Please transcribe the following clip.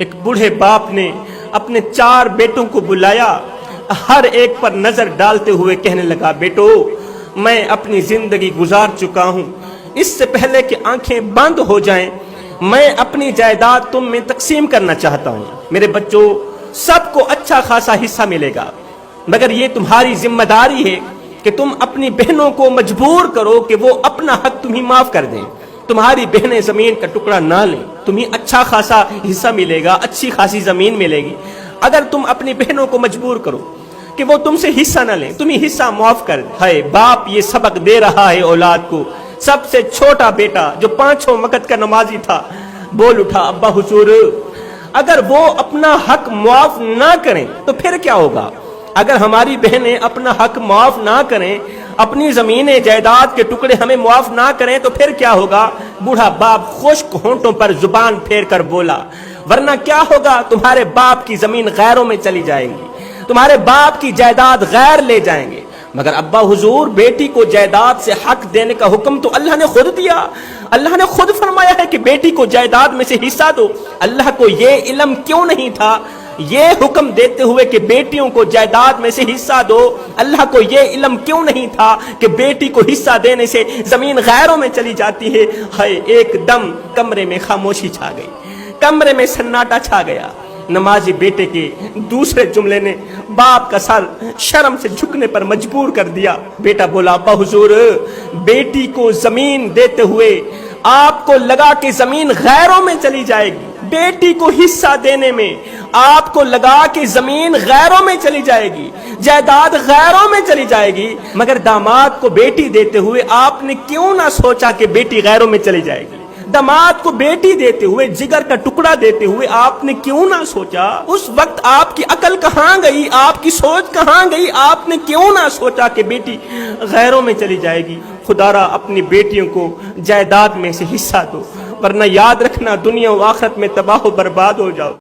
ایک بوڑھے باپ نے اپنے 4 بیٹوں کو بلایا، ہر ایک پر نظر ڈالتے ہوئے کہنے لگا، بیٹو میں اپنی زندگی گزار چکا ہوں، اس سے پہلے کہ آنکھیں بند ہو جائیں میں اپنی جائیداد تم میں تقسیم کرنا چاہتا ہوں۔ میرے بچوں، سب کو اچھا خاصا حصہ ملے گا، مگر یہ تمہاری ذمہ داری ہے کہ تم اپنی بہنوں کو مجبور کرو کہ وہ اپنا حق تمہیں معاف کر دیں۔ تمہاری بہنیں زمین کا ٹکڑا نہ لیں، تمہیں اچھا خاصا حصہ ملے گا، اچھی خاصی زمین ملے گی۔ اگر تم اپنی بہنوں کو مجبور کرو کہ وہ تم سے حصہ نہ لیں، تمہیں حصہ معاف کر دیں۔ ہے باپ یہ سبق دے رہا ہے اولاد کو۔ سب سے چھوٹا بیٹا جو 5 وقت کا نمازی تھا بول اٹھا، ابا حضور اگر وہ اپنا حق معاف نہ کریں تو پھر کیا ہوگا؟ اگر ہماری بہنیں اپنا حق معاف نہ کریں، اپنی زمینیں جائیداد کے ٹکڑے ہمیں معاف نہ کریں تو پھر کیا ہوگا؟ بوڑھا باپ خشک ہونٹوں پر زبان پھیر کر بولا، ورنہ کیا ہوگا؟ تمہارے باپ کی زمین غیروں میں چلی جائے گی، تمہارے باپ کی جائیداد غیر لے جائیں گے۔ مگر ابا حضور بیٹی کو جائیداد سے حق دینے کا حکم تو اللہ نے خود دیا، اللہ نے خود فرمایا ہے کہ بیٹی کو جائیداد میں سے حصہ دو۔ اللہ کو یہ علم کیوں نہیں تھا یہ حکم دیتے ہوئے کہ بیٹیوں کو جائیداد میں سے حصہ دو؟ اللہ کو یہ علم کیوں نہیں تھا کہ بیٹی کو حصہ دینے سے زمین غیروں میں چلی جاتی ہے؟ ایک دم کمرے میں خاموشی چھا گئی، کمرے میں سناٹا چھا گیا۔ نمازی بیٹے کے دوسرے جملے نے باپ کا سر شرم سے جھکنے پر مجبور کر دیا۔ بیٹا بولا، ابا حضور بیٹی کو زمین دیتے ہوئے آپ کو لگا کہ زمین غیروں میں چلی جائے گی، بیٹی کو حصہ دینے میں آپ کو لگا کہ زمین غیروں میں چلی جائے گی، جائیداد غیروں میں چلی جائے گی، مگر داماد کو بیٹی دیتے ہوئے آپ نے کیوں نہ سوچا کہ بیٹی غیروں میں چلی جائے گی؟ داماد کو بیٹی دیتے ہوئے، جگر کا ٹکڑا دیتے ہوئے آپ نے کیوں نہ سوچا؟ اس وقت آپ کی عقل کہاں گئی، آپ کی سوچ کہاں گئی؟ آپ نے کیوں نہ سوچا کہ بیٹی غیروں میں چلی جائے گی؟ خدا را اپنی بیٹیوں کو جائیداد میں سے حصہ دو، ورنہ یاد رکھنا دنیا و آخرت میں تباہ و برباد ہو جاؤ۔